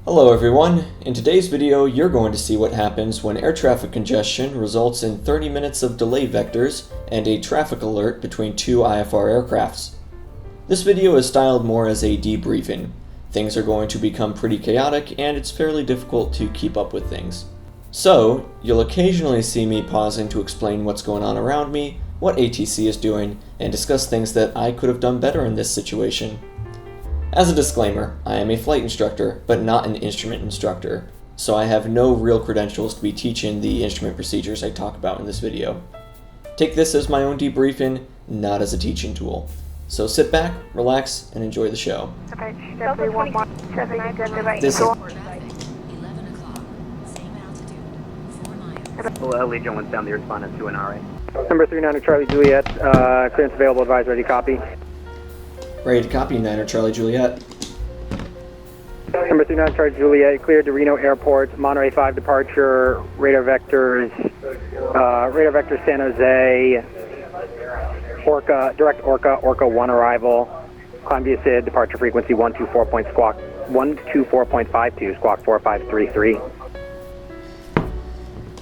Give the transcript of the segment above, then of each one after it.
Hello everyone. In today's video, you're going to see what happens when air traffic congestion results in 30 minutes of delay vectors and a traffic alert between two IFR aircrafts. This video is styled more as a debriefing. Things are going to become pretty chaotic and it's fairly difficult to keep up with things. So, you'll occasionally see me pausing to explain what's going on around me, what ATC is doing, and discuss things that I could have done better in this situation. As a disclaimer, I am a flight instructor, but not an instrument instructor, so I have no real credentials to be teaching the instrument procedures I talk about in this video. Take this as my own debriefing, not as a teaching tool. So sit back, relax, and enjoy the show. This is Legion 1 sound the respondent to an RA. Number 39 Charlie Juliet, clearance available, advise ready, copy. ready to copy, 9er Charlie Juliet. Number 39 Charlie Juliet, cleared to Reno Airport, Monterey 5 departure, radar vectors San Jose, direct Orca 1 arrival, climb via SID, departure frequency 124.52, squawk 4533.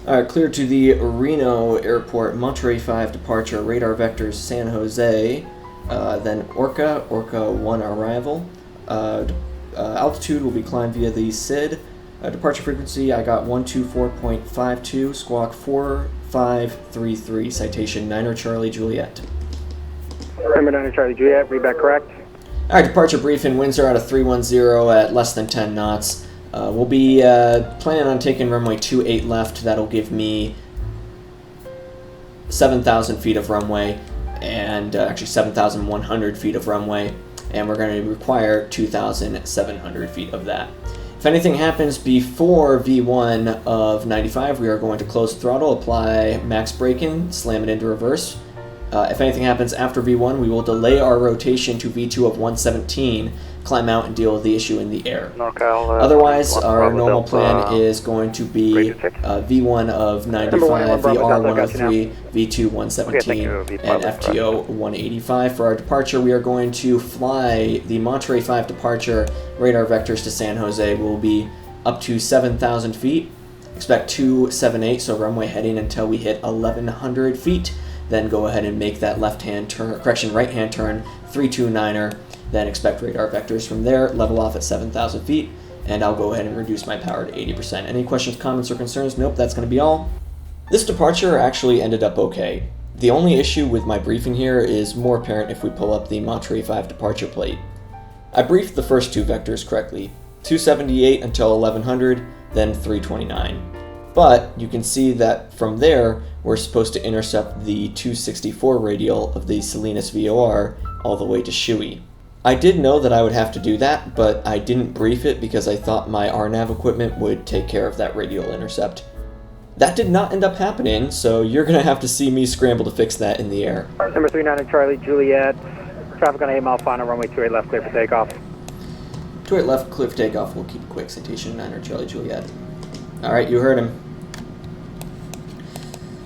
Alright, clear to the Reno Airport, Monterey 5 departure, radar vectors San Jose, then Orca 1 arrival. Altitude will be climbed via the SID. Departure frequency, I got 124.52, squawk 4533, citation 9er Charlie Juliet. Number 9 Charlie Juliet, read back correct. Alright, departure briefing, winds are out of 310 at less than 10 knots. We'll be planning on taking runway 28 left. That'll give me 7,000 feet of runway, and actually 7,100 feet of runway, and we're going to require 2,700 feet of that. If anything happens before V1 of 95, we are going to close throttle, apply max braking, slam it into reverse. If anything happens after V1, we will delay our rotation to V2 of 117, climb out and deal with the issue in the air. Otherwise, our normal plan is going to be V1 of 95, VR 103, V2 117, and FTO 185. For our departure, we are going to fly the Monterey 5 departure, radar vectors to San Jose. We'll be up to 7,000 feet. Expect 278, so runway heading until we hit 1,100 feet. Then go ahead and make that right-hand turn, 329er, then expect radar vectors from there, level off at 7,000 feet, and I'll go ahead and reduce my power to 80%. Any questions, comments, or concerns? Nope, that's going to be all. This departure actually ended up okay. The only issue with my briefing here is more apparent if we pull up the Monterey 5 departure plate. I briefed the first two vectors correctly, 278 until 1100, then 329. But you can see that from there, we're supposed to intercept the 264 radial of the Salinas VOR all the way to Shui. I did know that I would have to do that, but I didn't brief it because I thought my RNAV equipment would take care of that radial intercept. That did not end up happening, so you're going to have to see me scramble to fix that in the air. Number 39 Charlie Juliet, traffic on 8 mile final, runway 28 left, clear for takeoff. 28 left, clear for takeoff. We'll keep it quick. Citation 9er Charlie Juliet. Alright, you heard him.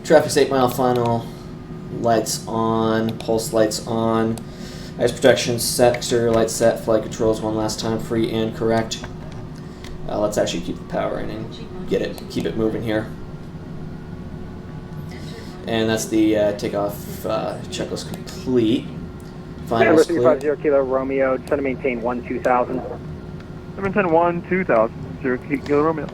Traffic's 8 mile final, lights on, pulse lights on, ice protection set, exterior lights set, flight controls one last time, free and correct. Let's actually keep the power in and keep it moving here. And that's the takeoff checklist complete. Number Finals clear. 350 Kilo Romeo, descend to maintain 1-2000. Maintain 1-2000, 0 Kilo Romeo.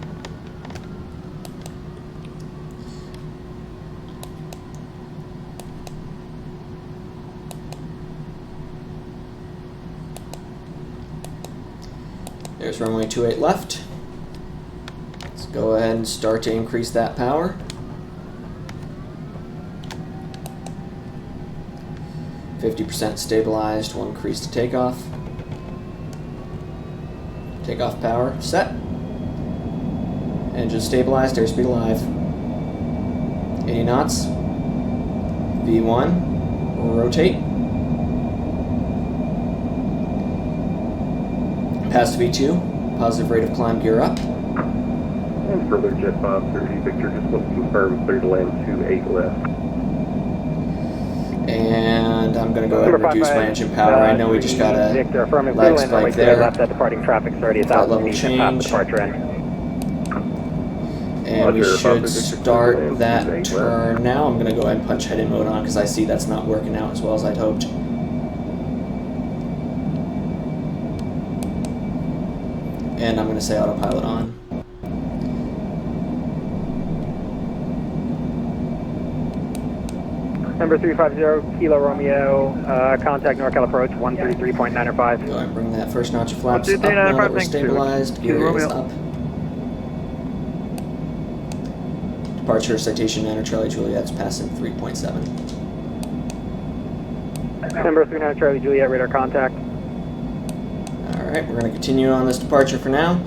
There's runway 28 left. Let's go ahead and start to increase that power. 50% stabilized, will increase to takeoff. Takeoff power set. Engine stabilized, airspeed alive. 80 knots. V1, rotate. Past V2, positive rate of climb, gear up. And further jet 530, Victor just wants to confirm clear to land 28 left. And I'm going to go ahead and reduce my engine power. I know we just got a Victor, affirmative, lag clear spike left there. at departing traffic, 30,000 Flight level feet past change. departure end. And we Roger, should Victor, start Victor, that Victor, turn now. I'm going to go ahead and punch head in mode on because I see that's not working out as well as I'd hoped. And I'm going to say autopilot on. Number 350, Kilo Romeo, contact NorCal approach, 133.905. Go ahead and bring that first notch of flaps up 123.905, now that we're thanks, stabilized. Kilo Gear is Romeo. up. Departure, Citation Niner Charlie Juliet's passing 3.7. Number 39 Charlie Juliet, radar contact. Alright, we're going to continue on this departure for now.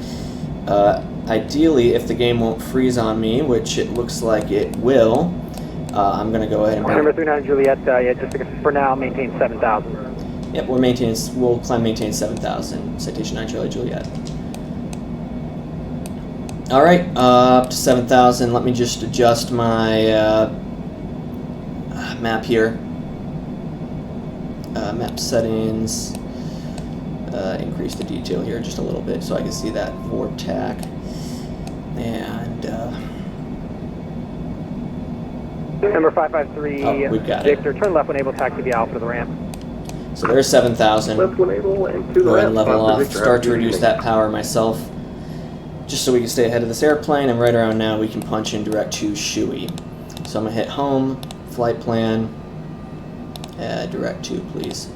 Ideally, if the game won't freeze on me, which it looks like it will, I'm going to go ahead and... Number 39 Juliet, yeah, just for now, maintain 7,000. Yep, we'll climb maintain 7,000. Citation 9 Charlie Juliet. Alright, up to 7,000. Let me just adjust my map here. Map settings. Increase the detail here just a little bit so I can see that vortac. And Number 553, oh, we've got Victor, turn left when able, taxi via Alpha to the ramp. so there's 7,000. Left when able and to the Go ahead and left. level off. Victor, Start to after reduce you. that power myself, just so we can stay ahead of this airplane. And right around now, we can punch in direct to Shui. So I'm gonna hit home, flight plan, direct to, please.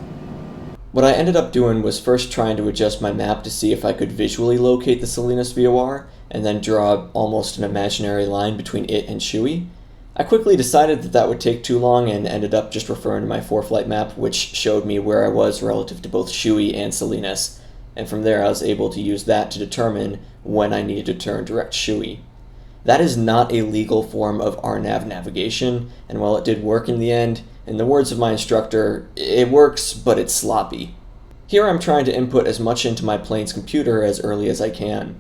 What I ended up doing was first trying to adjust my map to see if I could visually locate the Salinas VOR, and then draw almost an imaginary line between it and Shui. I quickly decided that that would take too long and ended up just referring to my 4-flight map, which showed me where I was relative to both Shui and Salinas, and from there I was able to use that to determine when I needed to turn direct Shui. That is not a legal form of RNAV navigation, and while it did work in the end, in the words of my instructor, it works, but it's sloppy. Here I'm trying to input as much into my plane's computer as early as I can.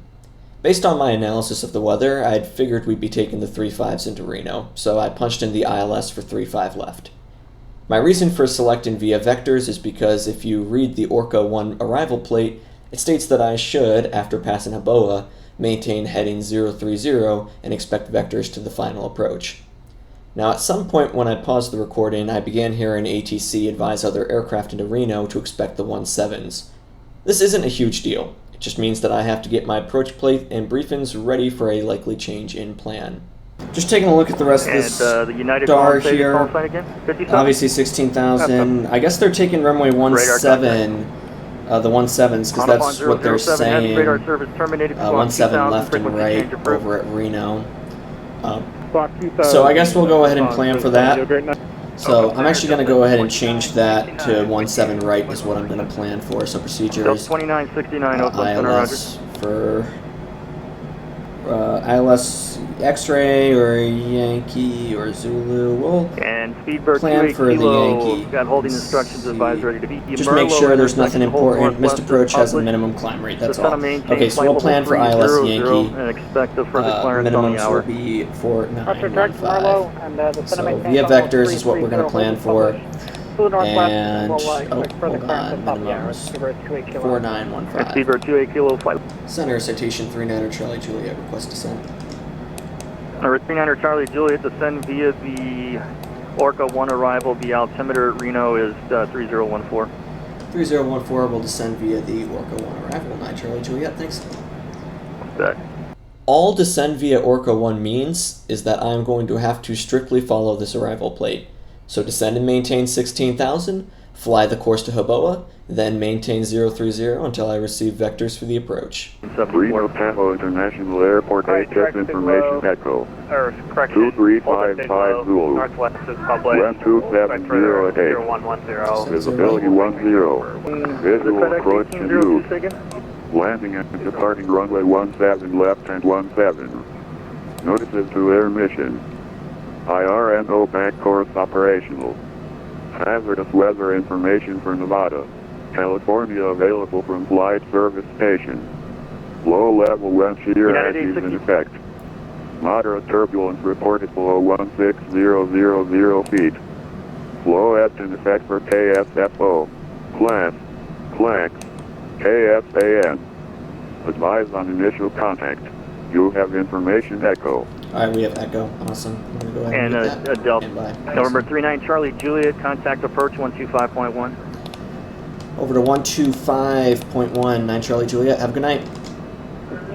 Based on my analysis of the weather, I'd figured we'd be taking the 3.5s into Reno, so I punched in the ILS for 3.5 left. My reason for selecting via vectors is because if you read the Orca 1 arrival plate, it states that I should, after passing Haboa, maintain heading 030 and expect vectors to the final approach. Now at some point when I paused the recording, I began hearing ATC advise other aircraft into Reno to expect the 17s. This isn't a huge deal. It just means that I have to get my approach plate and briefings ready for a likely change in plan. Just taking a look at the rest of this the United star call here. sign again? 57? Obviously 16,000. I guess they're taking runway 17, the 17s, because that's what they're saying. Radar service terminated. 17 left and right over at Reno. So I guess we'll go ahead and plan for that. So I'm actually going to go ahead and change that to 17 right is what I'm going to plan for. So procedures, 2969 ILS for ILS X-ray or Yankee or Zulu. We'll and Speedbird plan 28 for the kilo, Yankee. got holding Let's instructions see. advised ready to be. Just make sure there's nothing important. Missed approach has a minimum climb rate, that's all. Okay, so we'll plan for ILS Yankee. And expect a further clearance on the Minimums hour. will be 4915. And So via vectors is what we're going to plan for. And, oh, hold on, minimums 4915. Speedbird 28 kilo flight. Center, Citation 39er Charlie Juliet, request descent. Number 39er Charlie Juliet, descend via the Orca 1 arrival. The altimeter at Reno is 3014. 3014 will descend via the Orca 1 arrival. 9 Charlie Juliet, thanks. That. All descend via Orca 1 means is that I'm going to have to strictly follow this arrival plate. So descend and maintain 16,000, fly the course to Haboa, then maintain 030 until I receive vectors for the approach. Reno Tahoe International Airport HS information echo. 2355 Zulu. Northwest is public. 1270 0110. Visibility 10. Visual approach to use. Landing and departing runway 17 left and 17. Notices to air mission. IRNO back course operational. Hazardous weather information for Nevada. California available from flight service station. Low level wind shear eddies in effect. Moderate turbulence reported below 16000 feet. Flow at in effect for KSFO. Class. KSAN. Advise on initial contact. You have information echo. Alright, we have echo. Awesome. I'm going to go ahead And and get that. Delta. Standby. November 39 Charlie Juliet, contact approach 125.1. Over to 125.1, 9 Charlie Juliet. Have a good night.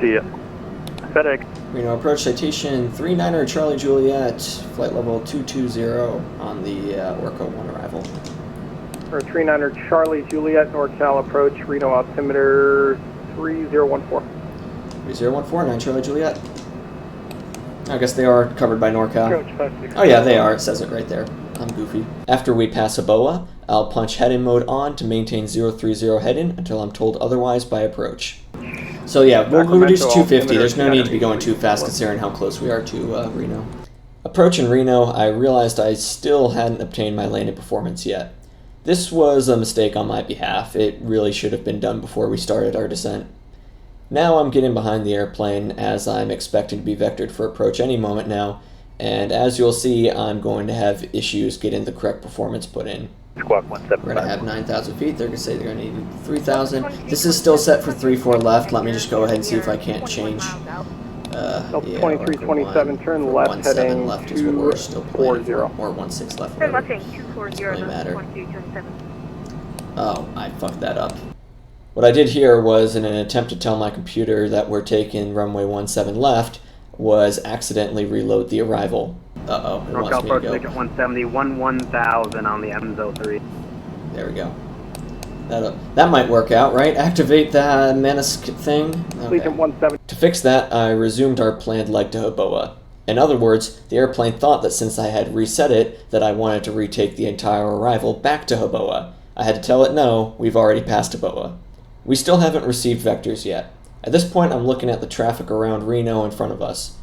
See ya. FedEx. Reno Approach, citation 39er Charlie Juliet, flight level 220 on the Orca 1 arrival. For 39er Charlie Juliet, NorCal approach, Reno altimeter 3014. 3014, 9 Charlie Juliet. I guess they are covered by NorCal. Oh yeah, they are. It says it right there. I'm goofy. After we pass a BOA, I'll punch head-in mode on to maintain 030 head-in until I'm told otherwise by approach. So yeah, we'll reduce to 250. There's no need to be going too fast considering how close we are to Reno. Approaching Reno, I realized I still hadn't obtained my landing performance yet. This was a mistake on my behalf. It really should have been done before we started our descent. Now I'm getting behind the airplane as I'm expecting to be vectored for approach any moment now, and as you'll see, I'm going to have issues getting the correct performance put in. Squawk We're going to have 9,000 feet. They're going to say they're going to need 3,000. This is still set for 3-4 left. Let me just go ahead and see if I can't change. Yeah, 2327, turn left, heading left is what we're still playing for, 240. or 16 left. Turn Whatever. left, heading 240, Doesn't matter. 2327. Oh, I fucked that up. What I did here was, in an attempt to tell my computer that we're taking runway 17 left, was accidentally reload the arrival. Uh-oh, it wants me to go. Ticket 170, 1000 on the MSO3. There we go. That might work out, right? Activate the Menace thing? Okay. Legion 170. To fix that, I resumed our planned leg to Hoboa. In other words, the airplane thought that since I had reset it, that I wanted to retake the entire arrival back to Hoboa. I had to tell it no, we've already passed Hoboa. We still haven't received vectors yet. At this point, I'm looking at the traffic around Reno in front of us.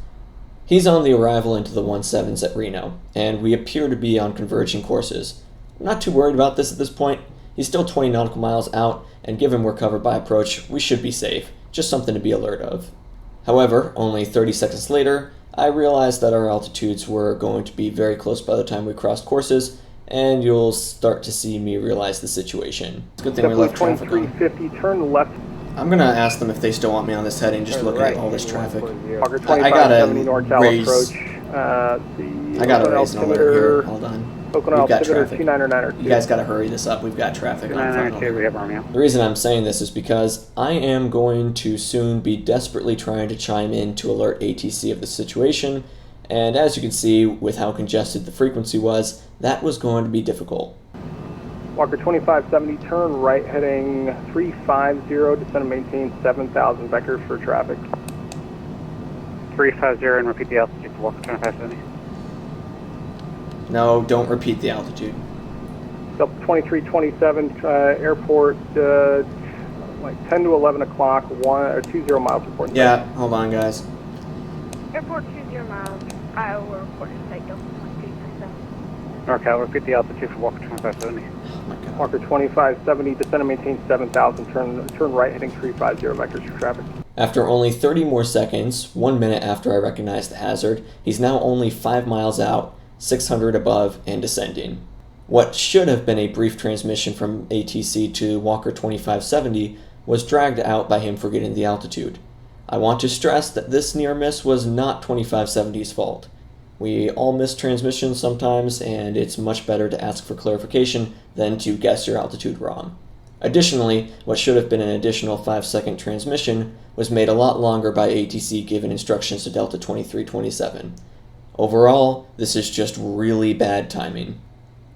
He's on the arrival into the 17s at Reno, and we appear to be on converging courses. I'm not too worried about this at this point. He's still 20 nautical miles out, and given we're covered by approach, we should be safe. Just something to be alert of. However, only 30 seconds later, I realized that our altitudes were going to be very close by the time we crossed courses, and you'll start to see me realize the situation. It's a good thing we left traffic on. 2350, turn left. I'm gonna ask them if they still want me on this heading, just looking at all this traffic. Walker I gotta 2570 NorCal raise. approach. I gotta raise an alert here. Hold on. Oakland We've got altimeter traffic. 2992. You guys gotta hurry this up. We've got traffic on final. 292, we have Romeo. The reason I'm saying this is because I am going to soon be desperately trying to chime in to alert ATC of the situation, and as you can see, with how congested the frequency was, that was going to be difficult. Walker 2570, turn right heading 350, descend and maintain 7,000 vectors for traffic. 350 and repeat the altitude for Walker 2570. No, don't repeat the altitude. Delta 2327, airport, like 10 to 11 o'clock, 20 miles reporting. Yeah, hold on, guys. Airport 20 miles, Iowa reporting site Delta 2327. NorCal, repeat the altitude for Walker 2570. Oh my god. Walker 2570, descend and maintain 7,000, turn right heading 350 vectors for traffic. After only 30 more seconds, 1 minute after I recognized the hazard, he's now only 5 miles out, 600 above, and descending. What should have been a brief transmission from ATC to Walker 2570 was dragged out by him forgetting the altitude. I want to stress that this near miss was not 2570's fault. We all miss transmissions sometimes, and it's much better to ask for clarification than to guess your altitude wrong. Additionally, what should have been an additional 5-second transmission was made a lot longer by ATC given instructions to Delta 2327. Overall, this is just really bad timing.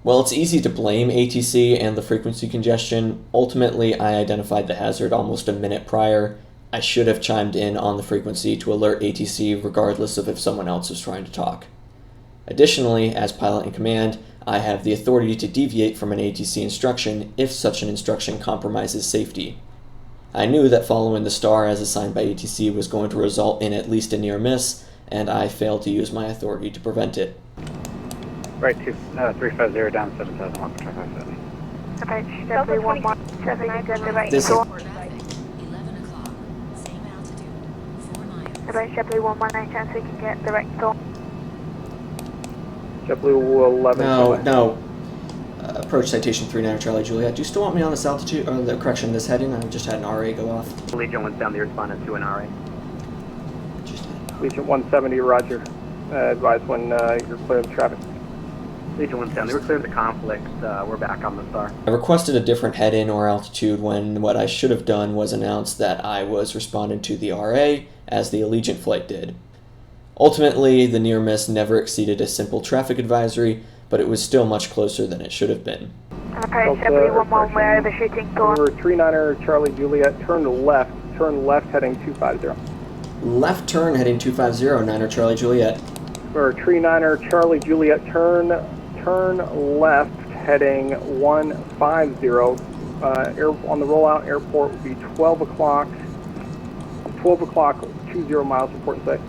While it's easy to blame ATC and the frequency congestion, ultimately I identified the hazard almost a minute prior. I should have chimed in on the frequency to alert ATC regardless of if someone else was trying to talk. Additionally, as pilot in command, I have the authority to deviate from an ATC instruction if such an instruction compromises safety. I knew that following the star as assigned by ATC was going to result in at least a near miss, and I failed to use my authority to prevent it. Right, 350 down 7,000, Walker 2570. Okay, Delta 117, you got the right This is- door. 11 o'clock, same altitude, 4 miles. Okay, JetBlue 119, chance we can get the right door. JetBlue 11. No. Approach Citation 39 Charlie Juliet. Do you still want me on this altitude, or the correction, this heading? I just had an RA go off. Legion 170 responded to an RA. Legion 170, roger. Advise when you're clear of the traffic. Legion 170, we're clear of the conflict. We're back on the STAR. I requested a different head-in or altitude when what I should have done was announce that I was responding to the RA as the Allegiant flight did. Ultimately, the near miss never exceeded a simple traffic advisory, but it was still much closer than it should have been. Approach W11, we're overshooting, go on. Number 39er Charlie Juliet, turn left heading 250. Left turn heading 250, 9er Charlie Juliet. For 39er Charlie Juliet, turn left heading 150. On the rollout airport would be 12 o'clock 20 miles, report in sight.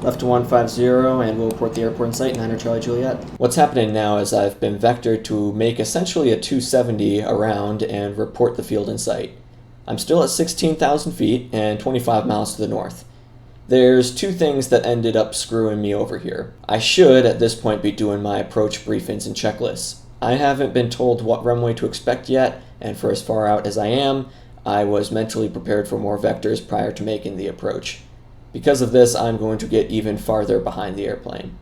Left to 150, and we'll report the airport in sight, 9er Charlie Juliet. What's happening now is I've been vectored to make essentially a 270 around and report the field in sight. I'm still at 16,000 feet and 25 miles to the north. There's two things that ended up screwing me over here. I should, at this point, be doing my approach briefings and checklists. I haven't been told what runway to expect yet, and for as far out as I am, I was mentally prepared for more vectors prior to making the approach. Because of this, I'm going to get even farther behind the airplane.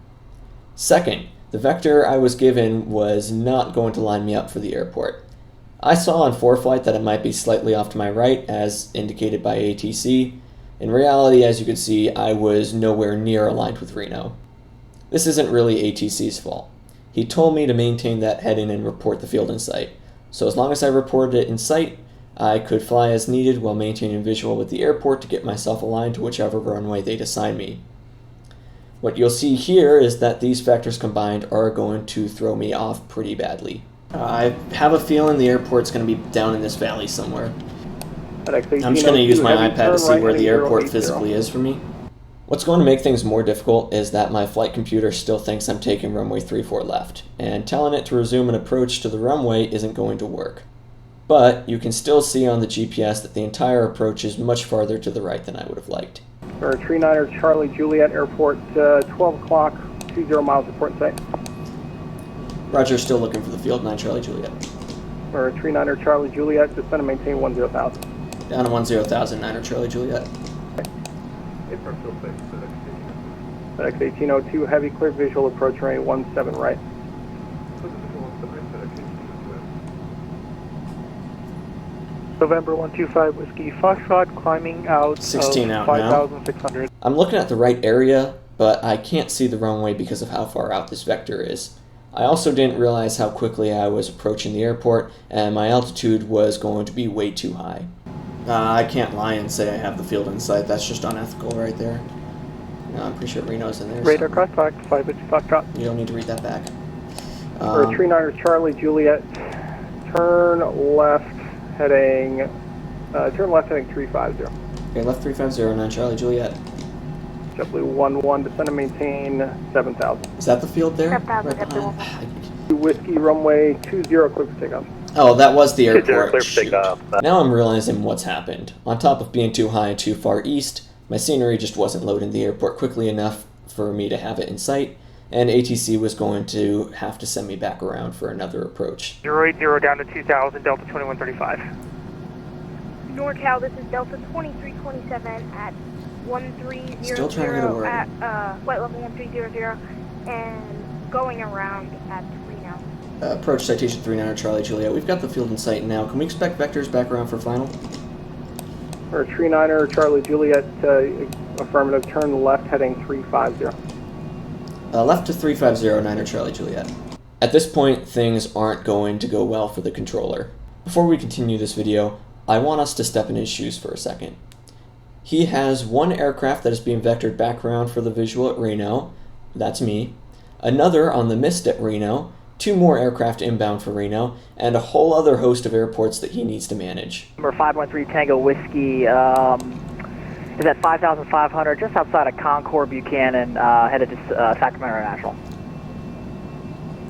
Second, the vector I was given was not going to line me up for the airport. I saw on ForeFlight that it might be slightly off to my right, as indicated by ATC. In reality, as you can see, I was nowhere near aligned with Reno. This isn't really ATC's fault. He told me to maintain that heading and report the field in sight. So as long as I reported it in sight, I could fly as needed while maintaining visual with the airport to get myself aligned to whichever runway they'd assign me. What you'll see here is that these factors combined are going to throw me off pretty badly. I have a feeling the airport's going to be down in this valley somewhere. I'm just going to use my iPad to see where the airport physically is for me. What's going to make things more difficult is that my flight computer still thinks I'm taking runway 34 left, and telling it to resume an approach to the runway isn't going to work. But you can still see on the GPS that the entire approach is much farther to the right than I would have liked. For 39er Charlie Juliet, airport 12 o'clock, 20 miles, report in sight. Roger, still looking for the field, 9 Charlie Juliet. For 39er Charlie Juliet, descend and maintain 10,000. Down to 10,000, 9er Charlie Juliet. FedEx 1802, heavy clear visual approach runway 17 right. November 125 Whiskey Foxtrot, climbing out 16 of out now. 5,600. I'm looking at the right area, but I can't see the runway because of how far out this vector is. I also didn't realize how quickly I was approaching the airport, and my altitude was going to be way too high. I can't lie and say I have the field in sight. That's just unethical right there. No, I'm pretty sure Reno's in there. Radar contact, 5 Whiskey Foxtrot. You don't need to read that back. For 39er Charlie Juliet, turn left heading 350. Okay, left 350, 9 Charlie Juliet. JetBlue 11, descend and maintain 7,000. Is that the field there? 7,000, Right JetBlue behind? Whiskey runway 20, clear for takeoff. Oh, that was the airport. Clear for Shoot. takeoff. Now I'm realizing what's happened. On top of being too high and too far east, my scenery just wasn't loading the airport quickly enough for me to have it in sight, and ATC was going to have to send me back around for another approach. 080 down to 2,000, Delta 2135. NorCal, this is Delta 2327 at 1300 Still trying to get a word. at flight level 1300 and going around at Reno. Approach Citation 39 Charlie Juliet. We've got the field in sight now. Can we expect vectors back around for final? For 39er Charlie Juliet, affirmative, turn left heading 350. Left to 350, 9er Charlie Juliet. At this point, things aren't going to go well for the controller. Before we continue this video, I want us to step in his shoes for a second. He has one aircraft that is being vectored back around for the visual at Reno. That's me. Another on the mist at Reno. 2 more aircraft inbound for Reno, and a whole other host of airports that he needs to manage. Number 513 Tango Whiskey is at 5,500, just outside of Concord, Buchanan, headed to Sacramento International.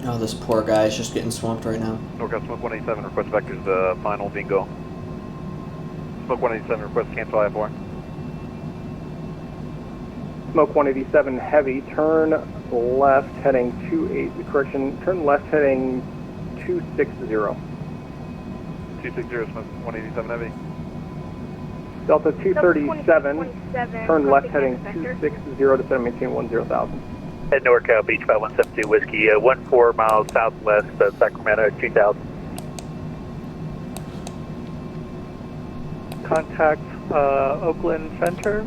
Oh, this poor guy is just getting swamped right now. NorCal Smoke 187, request vectors, final bingo. Smoke 187, request cancel I4. Smoke 187 heavy, turn left heading 28, correction, turn left heading 260. 260, smoke 187 heavy. Delta 237, 27, turn left contact heading vector. 260 to set and maintain 10,000. At NorCal Beach 5172 Whiskey, 14 miles southwest of Sacramento, 2000. Contact Oakland Center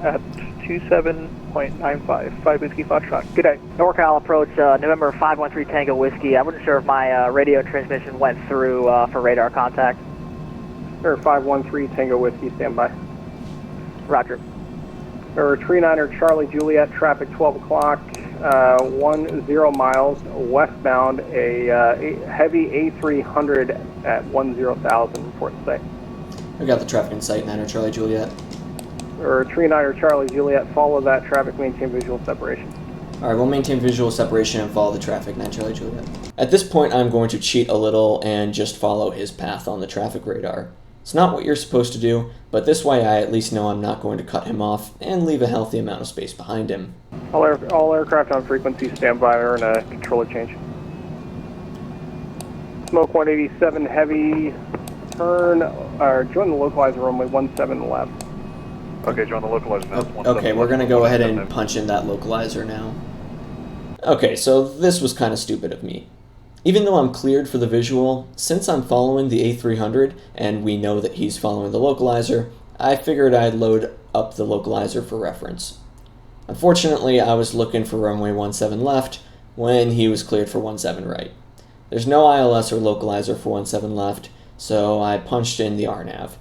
at 27.95, 5 Whiskey Foxtrot. Good day. NorCal Approach, November 513 Tango Whiskey. I wasn't sure if my radio transmission went through for radar contact. Or 513 Tango Whiskey, standby. Roger. Or 39er Charlie Juliet, traffic 12 o'clock, 10 miles westbound, a heavy A300 at 10,000, report to say. I got the traffic in sight, 9er Charlie Juliet. Or 39er Charlie Juliet, follow that traffic, maintain visual separation. Alright, we'll maintain visual separation and follow the traffic, 9 Charlie Juliet. At this point, I'm going to cheat a little and just follow his path on the traffic radar. It's not what you're supposed to do, but this way I at least know I'm not going to cut him off and leave a healthy amount of space behind him. All aircraft on frequency, standby, or in a controller change. Smoke 187 heavy, turn, or join the localizer runway 17 left. Okay, join the localizer now. Okay, we're going to go ahead and punch in that localizer now. Okay, so this was kind of stupid of me. Even though I'm cleared for the visual, since I'm following the A300, and we know that he's following the localizer, I figured I'd load up the localizer for reference. Unfortunately, I was looking for runway 17 left when he was cleared for 17 right. There's no ILS or localizer for 17 left, so I punched in the RNAV.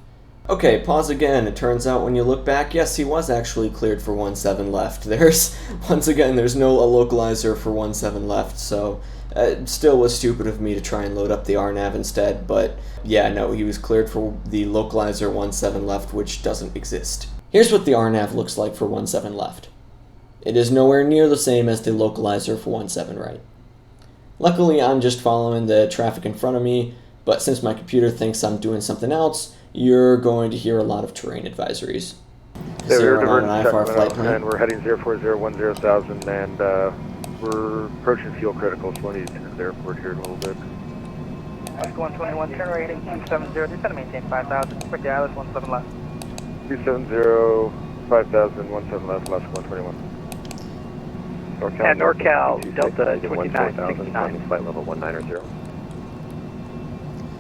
Okay, pause again. It turns out when you look back, yes, he was actually cleared for 17 left. Once again, there's no localizer for 17 left, so it still was stupid of me to try and load up the RNAV instead, but yeah, no, he was cleared for the localizer 17 left, which doesn't exist. Here's what the RNAV looks like for 17 left. It is nowhere near the same as the localizer for 17 right. Luckily, I'm just following the traffic in front of me, but since my computer thinks I'm doing something else, you're going to hear a lot of terrain advisories. We're 09 IFR flight plan. and we're heading 04010,000, and we're approaching fuel critical, so we need to enter the airport here in a little bit. Oscar 121, turn right heading 270, just to maintain 5,000, quick Dallas 17 left. 270, 5,000, 17 left, Alaska 121. And NorCal, Delta 2969. Flight level 190.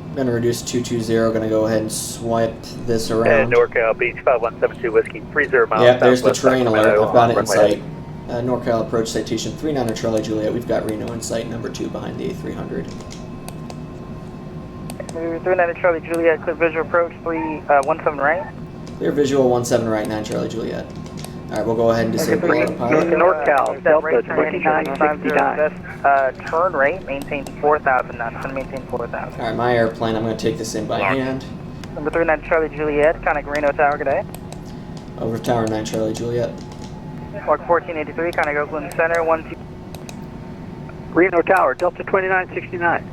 I'm going to reduce 220, going to go ahead and swipe this around. At NorCal Beach 5172 Whiskey, 30 miles Yeah, there's the southwest terrain alert. Sacramento, I've got it in runway sight. NorCal Approach, Citation 39er Charlie Juliet. We've got Reno in sight, number 2 behind the A300. 39 Charlie Juliet, clear visual approach, 17 right. Clear visual 17 right, 9 Charlie Juliet. Alright, we'll go ahead and disable autopilot. NorCal, Delta 2969. Turn right, maintain 4,000 knots, and maintain 4,000. Alright, my airplane, I'm going to take this in by hand. Number 39 Charlie Juliet, contact Reno Tower, good day. Over to Tower 9 Charlie Juliet. Mark 1483, contact Oakland Center, 12. Reno Tower, Delta 2969.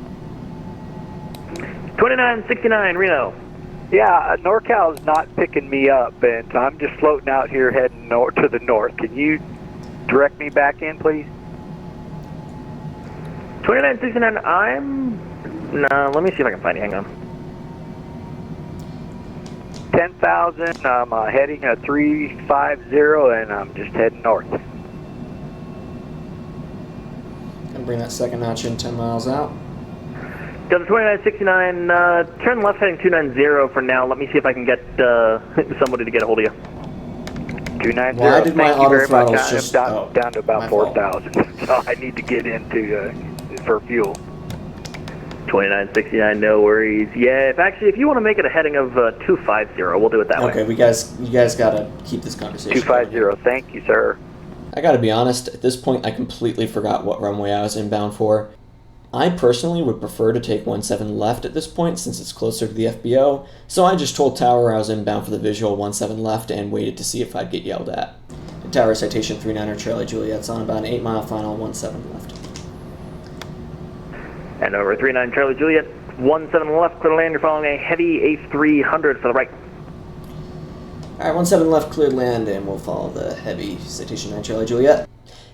2969 Reno. Yeah, NorCal's not picking me up, and I'm just floating out here heading to the north. Can you direct me back in, please? 2969, let me see if I can find you, hang on. 10,000, I'm heading 350, and I'm just heading north. Gonna bring that second notch in 10 miles out. Delta 2969, turn left heading 290 for now. Let me see if I can get somebody to get a hold of you. 290, Why did my thank you auto very much. throttles just... I'm down to about my fault. 4,000, so I need to get into for fuel. 2969, no worries. Yeah, if you want to make it a heading of 250, we'll do it that way. Okay, you guys gotta keep this conversation 250, thank you, sir. I gotta be honest, at this point I completely forgot what runway I was inbound for. I personally would prefer to take 17 left at this point since it's closer to the FBO, so I just told Tower I was inbound for the visual 17 left and waited to see if I'd get yelled at. And Tower Citation 39er Charlie Juliet's on about an 8 mile final, 17 left. And over 39 Charlie Juliet, 17 left, clear to land. You're following a heavy A300 for the right. Alright, 17 left, cleared land, and we'll follow the heavy Citation 9 Charlie Juliet.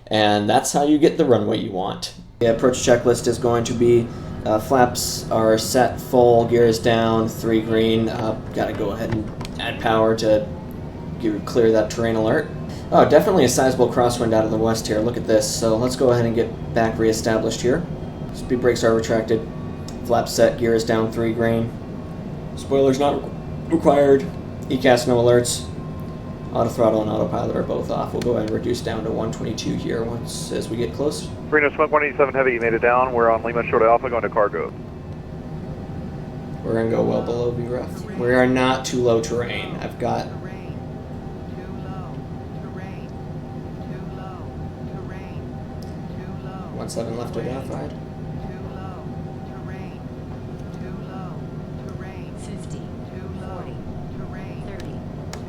And that's how you get the runway you want. The approach checklist is going to be Flaps are set full, gears down, 3 green. Gotta go ahead and add power to clear that terrain alert. Oh, definitely a sizable crosswind out of the west here. Look at this. So let's go ahead and get back reestablished here. Speed brakes are retracted. Flaps set, gears down, 3 green. Spoilers not required. ECAS no alerts. Auto throttle and autopilot are both off. We'll go ahead and reduce down to 122 here as we get close. Reno Smoke 187 Heavy, you made it down. We're on Lima Short Alpha going to cargo. We're going to go well below VREF. We are not too low terrain. I've got... 17 left identified. 50, 40, 30,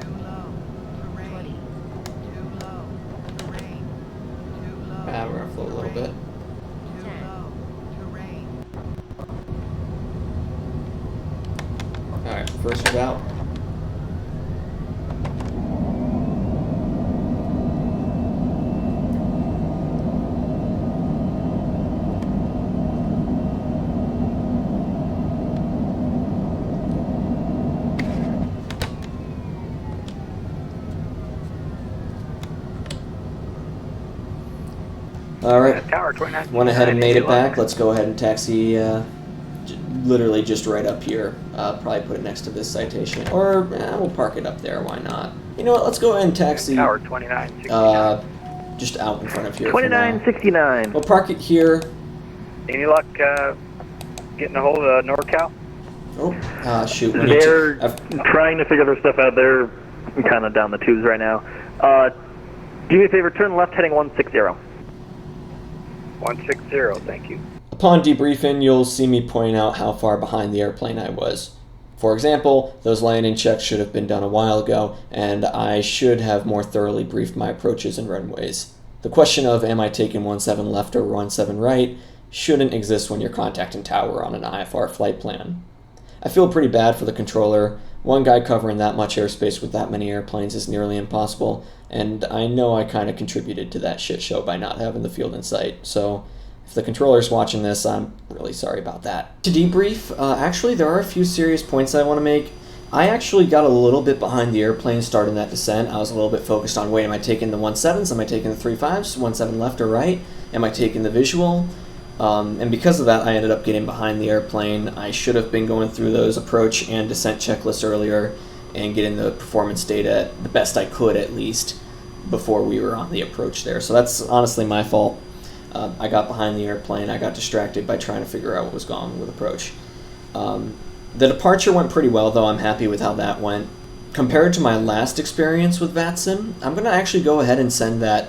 20, We're going to float a little bit. 10, Alright, first is out. Alright, Tower 29. went ahead and made it back. Let's go ahead and taxi literally just right up here. Probably put it next to this citation. Or we'll park it up there, why not? You know what, let's go ahead and taxi Tower 2969. just out in front of here. 2969. We'll park it here. Any luck getting a hold of NorCal? Oh, shoot. They're trying to figure their stuff out. They're kind of down the tubes right now. Do me a favor, turn left heading 160. 160, thank you. Upon debriefing, you'll see me point out how far behind the airplane I was. For example, those landing checks should have been done a while ago, and I should have more thoroughly briefed my approaches and runways. The question of am I taking 17 left or 17 right shouldn't exist when you're contacting tower on an IFR flight plan. I feel pretty bad for the controller. One guy covering that much airspace with that many airplanes is nearly impossible, and I know I kind of contributed to that shit show by not having the field in sight, so if the controller's watching this, I'm really sorry about that. To debrief, actually there are a few serious points I want to make. I actually got a little bit behind the airplane starting that descent. I was a little bit focused on, wait, am I taking the 17s? Am I taking the 35s? 17 left or right? Am I taking the visual? And because of that, I ended up getting behind the airplane. I should have been going through those approach and descent checklists earlier and getting the performance data the best I could, at least, before we were on the approach there. So that's honestly my fault. I got behind the airplane. I got distracted by trying to figure out what was going on with approach. The departure went pretty well, though. I'm happy with how that went. Compared to my last experience with VATSIM, I'm going to actually go ahead and send that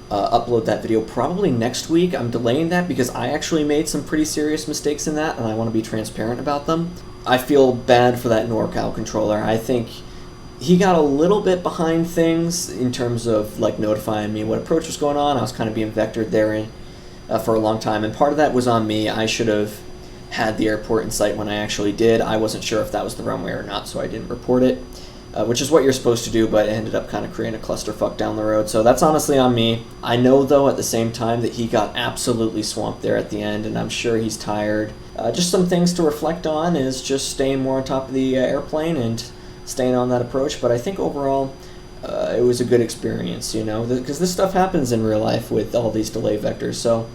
upload that video probably next week. I'm delaying that because I actually made some pretty serious mistakes in that, and I want to be transparent about them. I feel bad for that NorCal controller. I think he got a little bit behind things in terms of like notifying me what approach was going on. I was kind of being vectored there for a long time, and part of that was on me. I should have had the airport in sight when I actually did. I wasn't sure if that was the runway or not, so I didn't report it. Which is what you're supposed to do, but it ended up kind of creating a clusterfuck down the road. So that's honestly on me. I know, though, at the same time that he got absolutely swamped there at the end, and I'm sure he's tired. Just some things to reflect on is just staying more on top of the airplane and staying on that approach. But I think overall, it was a good experience, you know, because this stuff happens in real life with all these delay vectors. So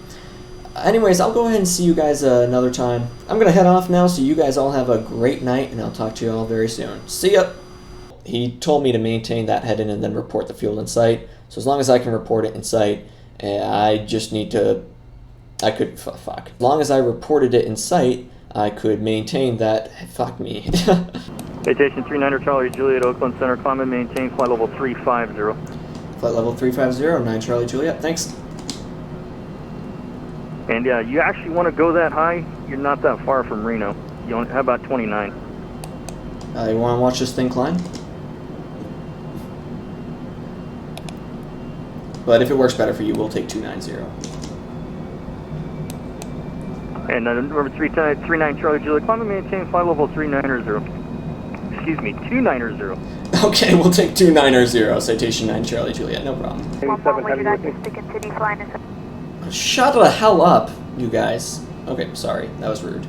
anyways, I'll go ahead and see you guys another time. I'm going to head off now, so you guys all have a great night, and I'll talk to you all very soon. See ya! He told me to maintain that head-in and then report the field in sight. So as long as I can report it in sight, I just need to... fuck. As long as I reported it in sight, I could maintain that... Fuck me. Citation 39er Charlie Juliet, Oakland Center, climb and maintain flight level 350. Flight level 350, 9 Charlie Juliet. Thanks. And yeah, you actually want to go that high? You're not that far from Reno. You only, how about 29? You want to watch this thing climb? But if it works better for you, we'll take 290. And number 39 Charlie Juliet, climb and maintain flight level 390. Excuse me, 290. Okay, we'll take 290. Citation 9 Charlie Juliet, no problem. Shut the hell up, you guys. Okay, sorry, that was rude.